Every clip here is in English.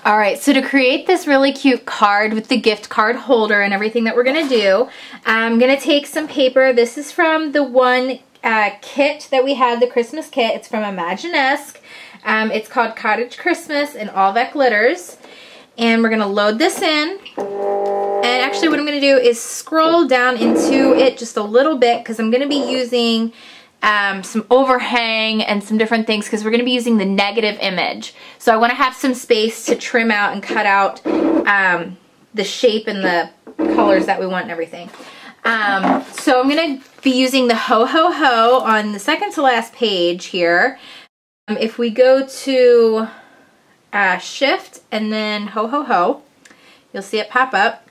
All right, so to create this really cute card with the gift card holder and everything that we're gonna do, I'm gonna take some paper. This is from the one kit that we had, the Christmas kit. It's from Imaginesque. It's called Cottage Christmas and all that glitters. And we're gonna load this in. And actually what I'm gonna do is scroll down into it just a little bit because I'm gonna be using some overhang and some different things because we're going to be using the negative image. So I want to have some space to trim out and cut out the shape and the colors that we want and everything. So I'm going to be using the Ho Ho Ho on the second to last page here. If we go to Shift and then Ho Ho Ho, you'll see it pop up.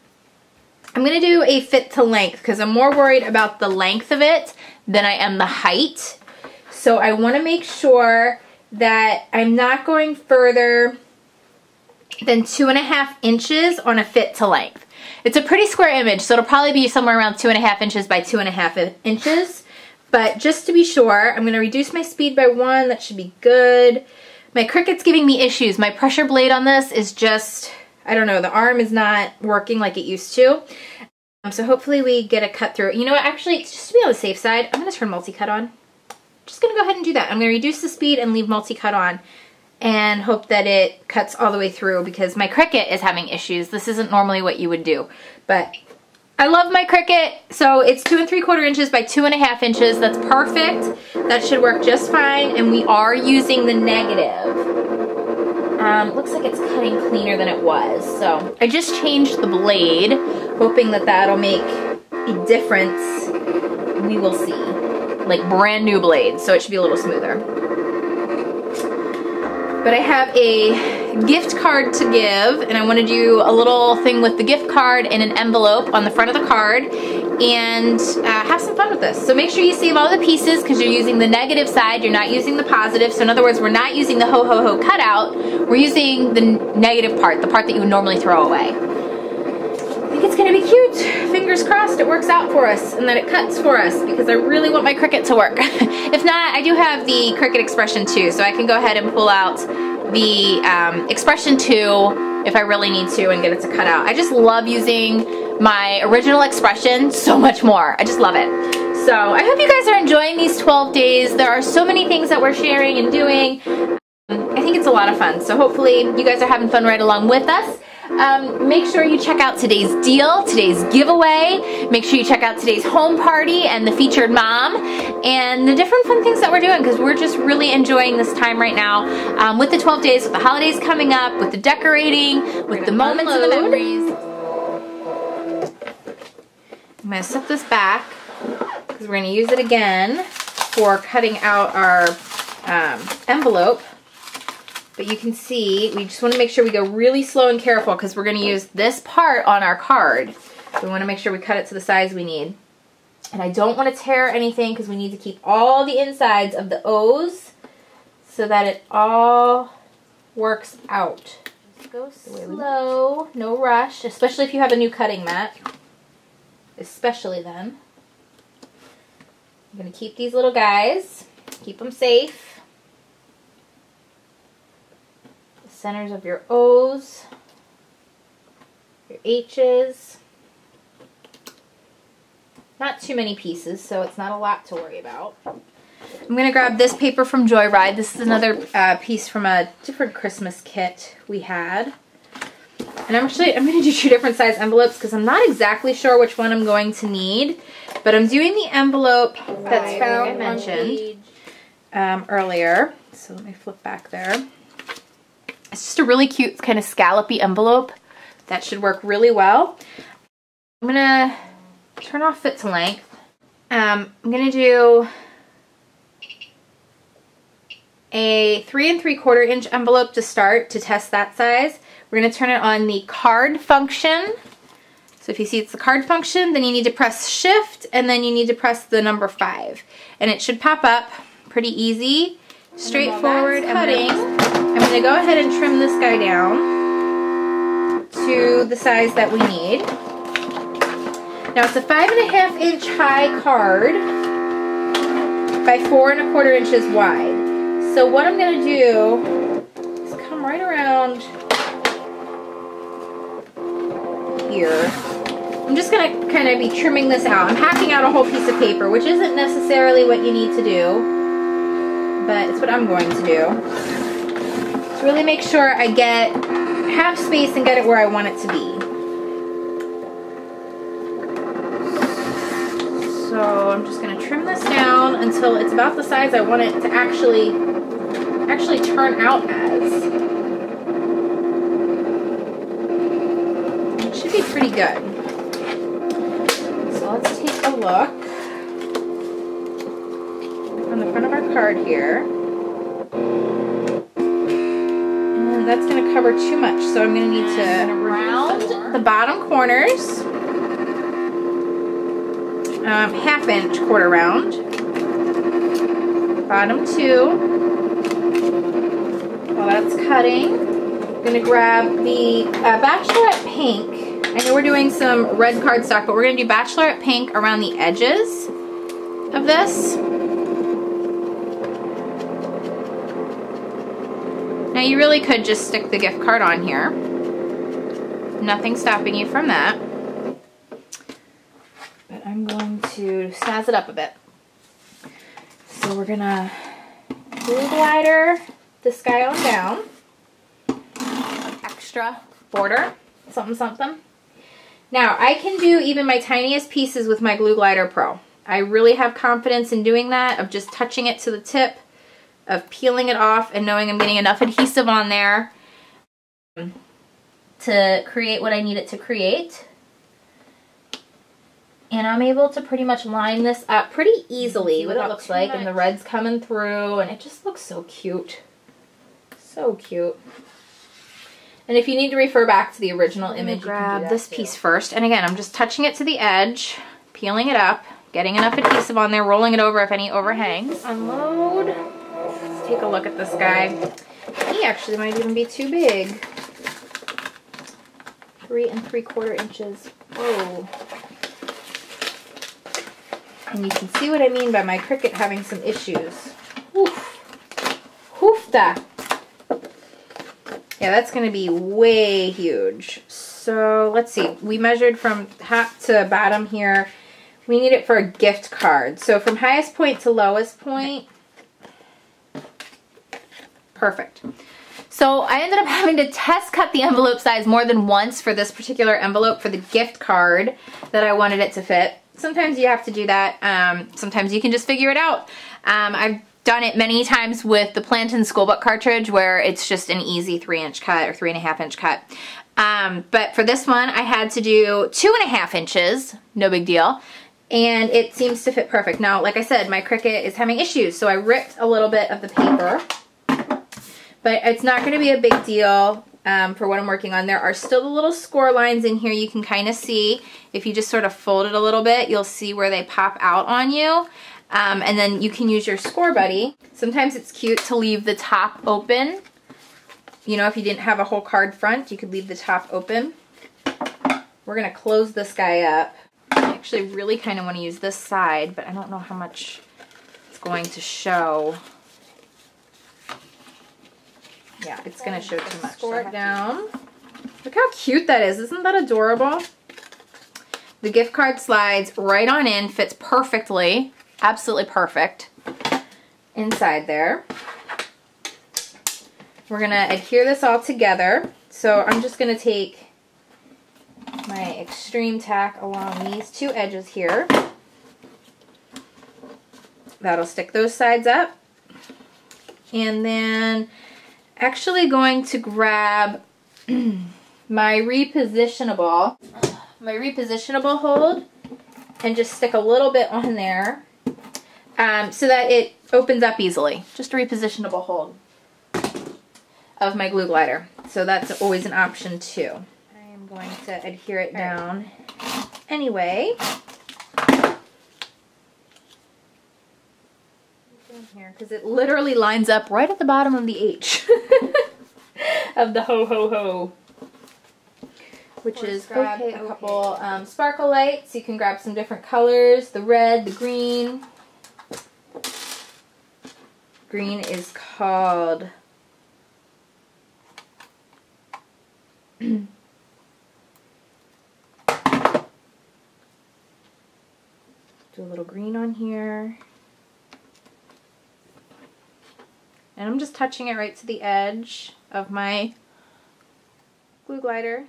I'm going to do a fit to length because I'm more worried about the length of it than I am the height. So I want to make sure that I'm not going further than 2.5 inches on a fit to length. It's a pretty square image, so it'll probably be somewhere around 2.5 inches by 2.5 inches. But just to be sure, I'm going to reduce my speed by 1. That should be good. My Cricut's giving me issues. My pressure blade on this is just, I don't know, the arm is not working like it used to. So hopefully we get a cut through. You know what, actually, just to be on the safe side, I'm going to turn multi-cut on. Just going to go ahead and do that. I'm going to reduce the speed and leave multi-cut on and hope that it cuts all the way through because my Cricut is having issues. This isn't normally what you would do, but I love my Cricut. So it's 2 3/4 inches by 2.5 inches. That's perfect. That should work just fine, and we are using the negative. Looks like it's cutting cleaner than it was. So I just changed the blade, hoping that that'll make a difference. We will see. Like brand new blade, so it should be a little smoother. But I have a gift card to give, and I want to do a little thing with the gift card in an envelope on the front of the card and have some fun with this. So make sure you save all the pieces because you're using the negative side, you're not using the positive. So in other words, we're not using the Ho Ho Ho cutout, we're using the negative part, the part that you would normally throw away. I think it's going to be cute. Fingers crossed it works out for us and that it cuts for us because I really want my Cricut to work. If not, I do have the Cricut Expression 2, so I can go ahead and pull out the Expression 2 if I really need to and get it to cut out. I just love using my original Expression so much more. I just love it. So I hope you guys are enjoying these 12 days. There are so many things that we're sharing and doing. I think it's a lot of fun. So hopefully you guys are having fun right along with us. Make sure you check out today's deal, today's giveaway. Make sure you check out today's home party and the featured mom and the different fun things that we're doing because we're just really enjoying this time right now with the 12 days, with the holidays coming up, with the decorating, with the moments and the memories. I'm going to set this back because we're going to use it again for cutting out our envelope. But you can see, we just want to make sure we go really slow and careful because we're going to use this part on our card. So we want to make sure we cut it to the size we need. And I don't want to tear anything because we need to keep all the insides of the O's so that it all works out. Just go slow, no rush, especially if you have a new cutting mat. Especially then. I'm going to keep these little guys, keep them safe. Centers of your O's, your H's. Not too many pieces, so it's not a lot to worry about. I'm going to grab this paper from Joyride. This is another piece from a different Christmas kit we had. And I'm going to do 2 different size envelopes because I'm not exactly sure which one I'm going to need. But I'm doing the envelope that's found, I mentioned earlier. So let me flip back there. It's just a really cute kind of scallopy envelope. That should work really well. I'm going to turn off fit to length. I'm going to do a 3 3/4 inch envelope to start to test that size. We're going to turn it on the card function. So if you see it's the card function, then you need to press shift and then you need to press the number 5. And it should pop up pretty easy, straightforward cutting. I'm going to go ahead and trim this guy down to the size that we need. Now it's a 5.5 inch high card by 4 1/4 inches wide. So what I'm going to do is come right around here. I'm just gonna kind of be trimming this out. I'm hacking out a whole piece of paper, which isn't necessarily what you need to do, but it's what I'm going to do. To really make sure I have space and get it where I want it to be. So I'm just gonna trim this down until it's about the size I want it to actually turn out as. It should be pretty good. So let's take a look on the front of our card here. And that's going to cover too much, so I'm going to need to round the bottom corners. Half-inch quarter round. Bottom 2. While that's cutting, I'm going to grab the Bachelorette Pink. I know we're doing some red cardstock, but we're going to do Bachelorette Pink around the edges of this. Now you really could just stick the gift card on here. Nothing stopping you from that. But I'm going to snazz it up a bit. So we're going to glue glider this guy on down. Extra border, something something. Now I can do even my tiniest pieces with my Glue Glider Pro. I really have confidence in doing that, of just touching it to the tip, of peeling it off and knowing I'm getting enough adhesive on there to create what I need it to create. And I'm able to pretty much line this up pretty easily, what it looks like, and the red's coming through, and it just looks so cute. So cute. And if you need to refer back to the original image, you can grab this piece first. And again, I'm just touching it to the edge, peeling it up, getting enough adhesive on there, rolling it over if any overhangs. Unload. Let's take a look at this guy. He actually might even be too big. 3 3/4 inches. Whoa. And you can see what I mean by my Cricut having some issues. Oof. Hoofda. Yeah, that's going to be way huge. So let's see. We measured from top to bottom here. We need it for a gift card. So from highest point to lowest point. Perfect. So I ended up having to test cut the envelope size more than once for this particular envelope for the gift card that I wanted it to fit. Sometimes you have to do that. Sometimes you can just figure it out. I've done it many times with the Plantain Schoolbook cartridge where it's just an easy 3-inch cut or 3.5-inch cut. But for this one, I had to do 2.5 inches, no big deal, and it seems to fit perfect. Now, like I said, my Cricut is having issues, so I ripped a little bit of the paper, but it's not going to be a big deal for what I'm working on. There are still the little score lines in here you can kind of see. If you just sort of fold it a little bit, you'll see where they pop out on you. And then you can use your score buddy. Sometimes it's cute to leave the top open. You know, if you didn't have a whole card front, you could leave the top open. We're going to close this guy up. I actually really kind of want to use this side, but I don't know how much it's going to show. Yeah, it's going to show too much. Score it down. Look how cute that is. Isn't that adorable? The gift card slides right on in, fits perfectly. Absolutely perfect inside there. We're going to adhere this all together. So I'm just going to take my extreme tack along these two edges here. That'll stick those sides up. And then actually going to grab my repositionable hold and just stick a little bit on there. So that it opens up easily. Just a repositionable hold of my glue glider. So that's always an option too. I am going to adhere it down anyway. Here, because it literally lines up right at the bottom of the H of the ho ho ho. Which is okay. A couple sparkle lights. You can grab some different colors. The red, the green. Green is called Do a little green on here. And I'm just touching it right to the edge of my glue glider.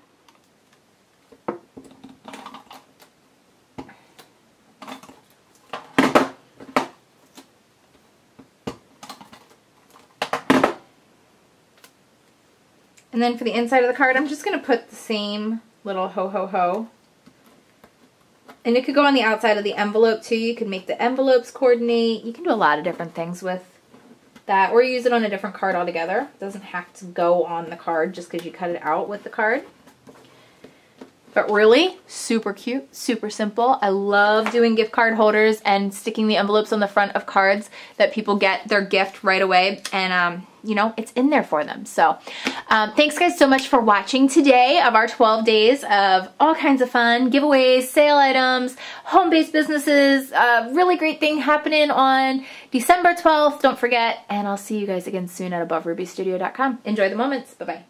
And then for the inside of the card, I'm just going to put the same little ho ho ho. And it could go on the outside of the envelope too. You could make the envelopes coordinate. You can do a lot of different things with that, or use it on a different card altogether. It doesn't have to go on the card just because you cut it out with the card. But really, super cute, super simple. I love doing gift card holders and sticking the envelopes on the front of cards that people get their gift right away. And, you know, it's in there for them. So thanks guys so much for watching today of our 12 days of all kinds of fun, giveaways, sale items, home-based businesses. Really great thing happening on December 12th. Don't forget. And I'll see you guys again soon at AboveRubyStudio.com. Enjoy the moments. Bye-bye.